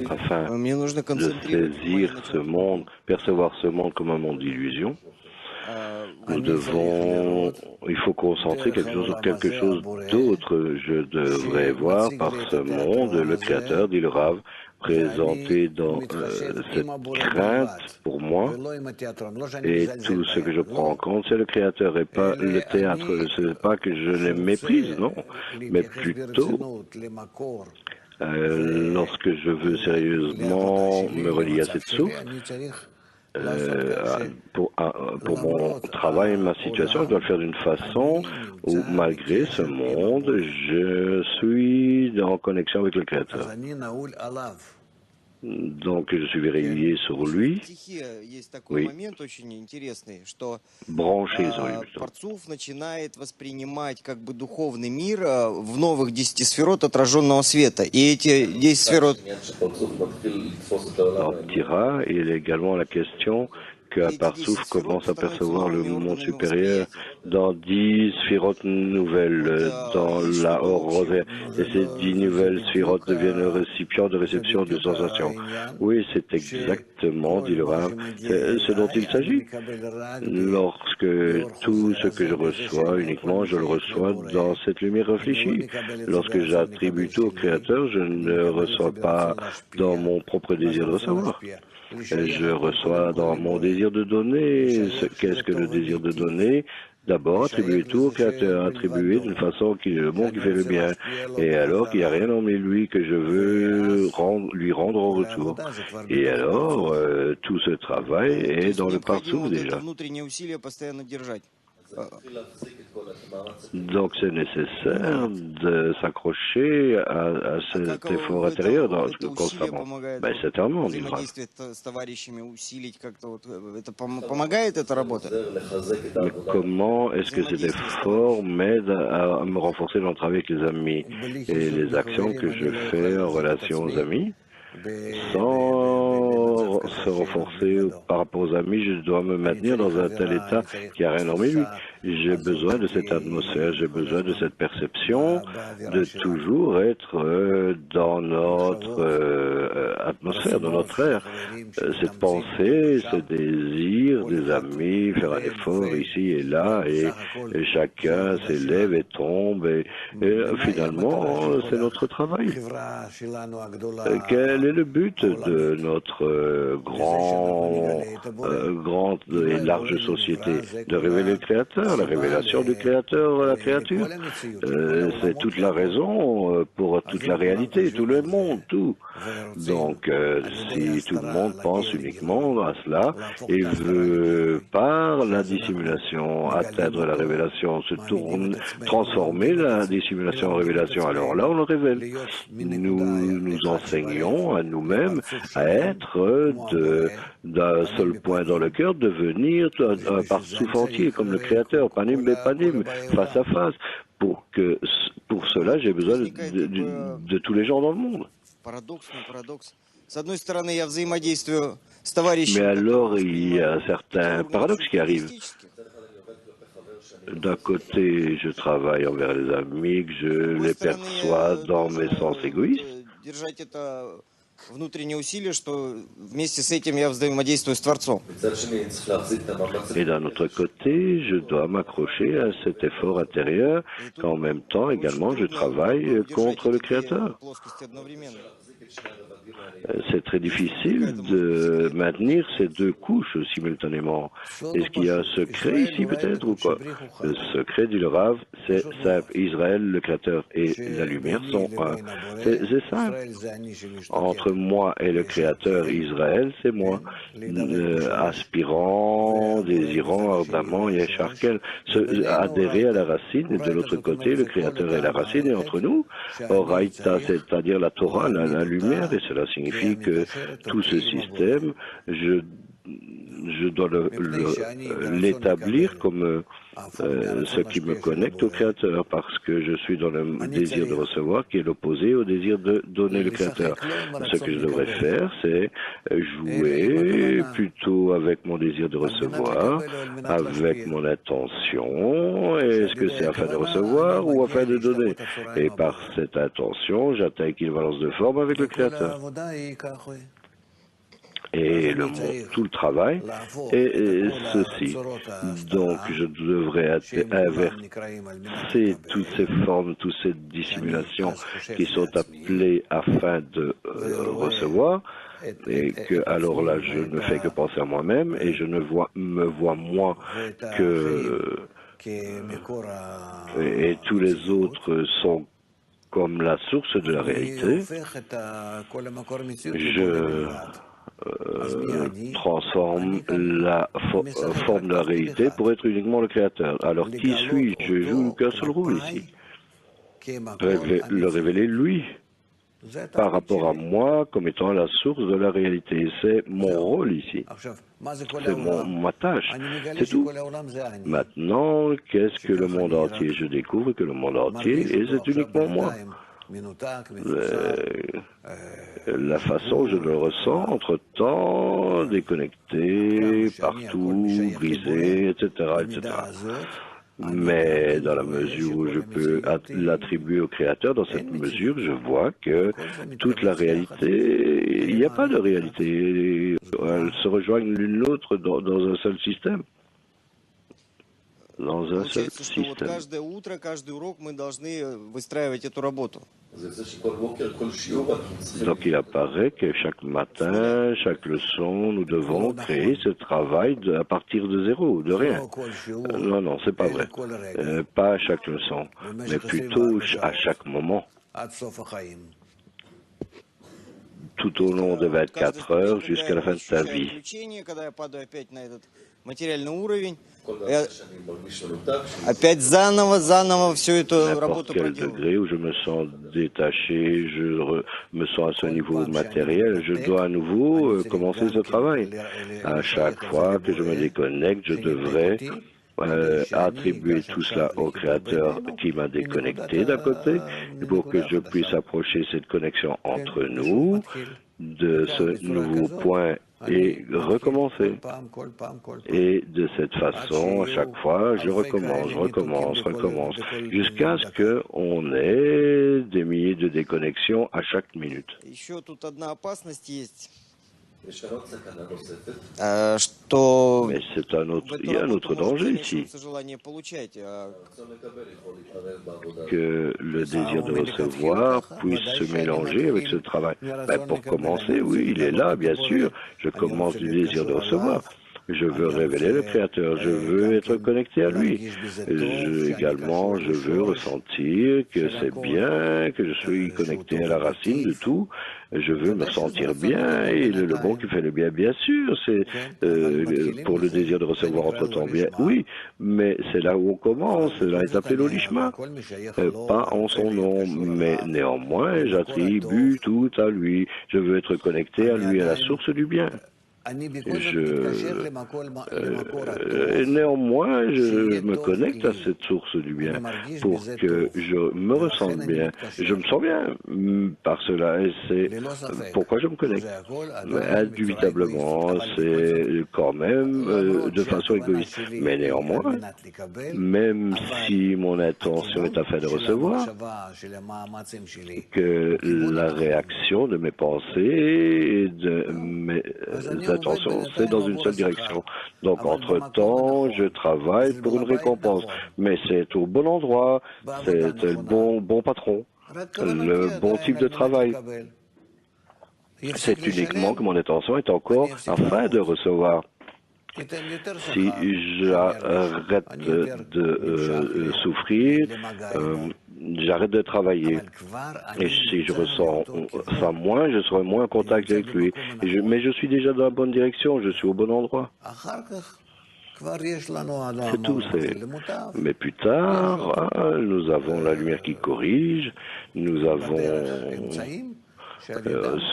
afin Мне нужно de концентрировать saisir внимание на ce чем-то monde, другом. percevoir ce monde comme un monde d'illusion. Nous Они devons, il faut concentrer quelque chose sur quelque chose d'autre. Je devrais voir par ce monde le Créateur, dit le Rav, présenté dans cette crainte pour moi. Et tout ce que je prends en compte, c'est le Créateur et pas le théâtre. Ce n'est pas que je le méprise, non, mais plutôt lorsque je veux sérieusement me relier à cette source, pour mon travail, ma situation, je dois le faire d'une façon où, malgré ce monde, je suis en connexion avec le Créateur. Donc, je suis relié sur Еще в lui, стихе есть такой oui, момент очень интересный, что branché sur lui plutôt. Парцуф начинает воспринимать как бы духовный мир в новых 10 сферот отраженного света. И эти 10 сферот... Dans Tira, il y a également la question qu'un Partsouf commence à percevoir le monde supérieur dans 10 sphirotes nouvelles, dans la Or rosaire. Et ces 10 nouvelles sphirotes deviennent le récipient de réception de sensations. Oui, c'est exactement, dit le Rav, c'est ce dont il s'agit. Lorsque tout ce que je reçois, uniquement, je le reçois dans cette lumière réfléchie. Lorsque j'attribue tout au Créateur, je ne reçois pas dans mon propre désir de recevoir. Je reçois dans mon désir de donner. Qu'est-ce que le désir de donner? D'abord, attribuer tout au Créateur, attribuer d'une façon qui est le bon, qui fait le bien. Et alors qu'il n'y a rien en lui que je veux lui rendre en retour. Et alors, tout ce travail est dans le partout déjà. Donc c'est nécessaire de s'accrocher à cet effort intérieur constamment. Ben, certainement, dit le Rav. Mais comment est-ce que cet effort m'aide à me renforcer dans le travail avec les amis et les actions que je fais en relation aux amis? Sans se renforcer par rapport aux amis, je dois me maintenir dans un tel état qui n'a rien en lui. J'ai besoin de cette atmosphère, j'ai besoin de cette perception, de toujours être dans notre atmosphère, dans notre air. Cette pensée, ce désir des amis, faire un effort ici et là, et chacun s'élève et tombe, et finalement, c'est notre travail. Quel est le but de notre grande et large société? De révéler le Créateur, la révélation du Créateur à la créature. C'est toute la raison pour toute la réalité, tout le monde, tout. Donc, si tout le monde pense uniquement à cela et veut, par la dissimulation, atteindre la révélation, transformer la dissimulation en révélation, alors là, on le révèle. Nous enseignons à nous-mêmes à être d'un seul point dans le cœur, devenir un partsouf entier, comme le Créateur, panim bepanim, face à face. Pour cela, j'ai besoin de tous les gens dans le monde. Mais alors, il y a certains paradoxes qui arrivent. D'un côté, je travaille envers les amis, que je les perçois dans mes sens égoïstes. Et d'un autre côté, je dois m'accrocher à cet effort intérieur, qu'en même temps, également, je travaille contre le Créateur. C'est très difficile de maintenir ces deux couches simultanément. Est-ce qu'il y a un secret ici peut-être ou quoi? Le secret, dit le Rav, c'est simple. Israël, le Créateur et la lumière sont un. C'est simple. Entre moi et le Créateur, Israël, c'est moi. Aspirant, désirant, ardemment, Yesharkel, adhérer à la racine, et de l'autre côté, le Créateur est la racine, et entre nous, Oraïta, c'est-à-dire la Torah, la lumière, et cela signifie que tout ce système, je je dois l'établir comme ce qui me connecte au Créateur, parce que je suis dans le désir de recevoir qui est l'opposé au désir de donner le Créateur. Ce que je devrais faire, c'est jouer plutôt avec mon désir de recevoir, avec mon intention. Est-ce que c'est afin de recevoir ou afin de donner? Et par cette intention, j'atteins équivalence de forme avec le Créateur. Et tout le travail est ceci. Donc, je devrais inverser toutes ces formes, toutes ces dissimulations qui sont appelées afin de recevoir, et que, alors là, je ne fais que penser à moi-même, et je ne me vois moi que... Et tous les autres sont comme la source de la réalité. Je transforme la forme de la réalité pour être uniquement le Créateur. Alors, qui suis-je? Je joue qu'un seul rôle ici. Le révéler lui, par rapport à moi, comme étant la source de la réalité. C'est mon rôle ici. C'est ma tâche. C'est tout. Maintenant, qu'est-ce que le monde entier? Je découvre que le monde entier, et c'est uniquement moi. La façon je le ressens, entre-temps, déconnecté, partout, brisé, etc., etc. Mais dans la mesure où je peux l'attribuer au Créateur, dans cette mesure, je vois que toute la réalité, il n'y a pas de réalité. Elles se rejoignent l'une l'autre dans un seul système. Dans un seul système. Donc il apparaît que chaque matin, chaque leçon, nous devons créer ce travail à partir de zéro, de rien. Non, non, c'est pas vrai. Pas à chaque leçon, mais plutôt à chaque moment. Tout au long de 24 heures jusqu'à la fin de ta vie. N'importe quel degré où je me sens détaché, je me sens à ce niveau matériel, je dois à nouveau commencer ce travail. À chaque fois que je me déconnecte, je devrais attribuer tout cela au Créateur qui m'a déconnecté d'un côté, pour que je puisse approcher cette connexion entre nous, de ce nouveau point et recommencer. Et de cette façon, à chaque fois, je recommence, jusqu'à ce qu'on ait des milliers de déconnexions à chaque minute. Mais il y a un autre danger ici, que le désir de recevoir puisse se mélanger avec ce travail. Pour commencer, oui, il est là, bien sûr, je commence du désir de recevoir. Je veux révéler le Créateur, je veux être connecté à lui. Également, je veux ressentir que c'est bien, que je suis connecté à la racine de tout. Je veux me sentir bien, et le bon qui fait le bien, bien sûr, c'est pour le désir de recevoir entre-temps bien, oui, mais c'est là où on commence, cela est appelé l'olishma, pas en son nom, mais néanmoins, j'attribue tout à lui, je veux être connecté à lui, à la source du bien. Néanmoins, je me connecte à cette source du bien pour que je me ressente bien. Je me sens bien par cela, et c'est pourquoi je me connecte. Indubitablement, c'est quand même de façon égoïste. Mais néanmoins, même si mon intention est afin de recevoir, que la réaction de mes pensées et de mes attention, c'est dans une seule direction. Donc, entre-temps, je travaille pour une récompense. Mais c'est au bon endroit, c'est le bon patron, le bon type de travail. C'est uniquement que mon intention est encore afin de recevoir. Si j'arrête de souffrir, j'arrête de travailler. Et si je ressens ça moins, je serai moins en contact avec lui. Mais je suis déjà dans la bonne direction, je suis au bon endroit. C'est tout. Mais plus tard, nous avons la lumière qui corrige, nous avons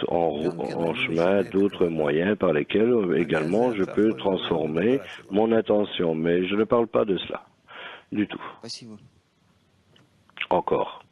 en chemin d'autres moyens par lesquels également je peux transformer mon intention. Mais je ne parle pas de cela du tout. Спасибо. Encore.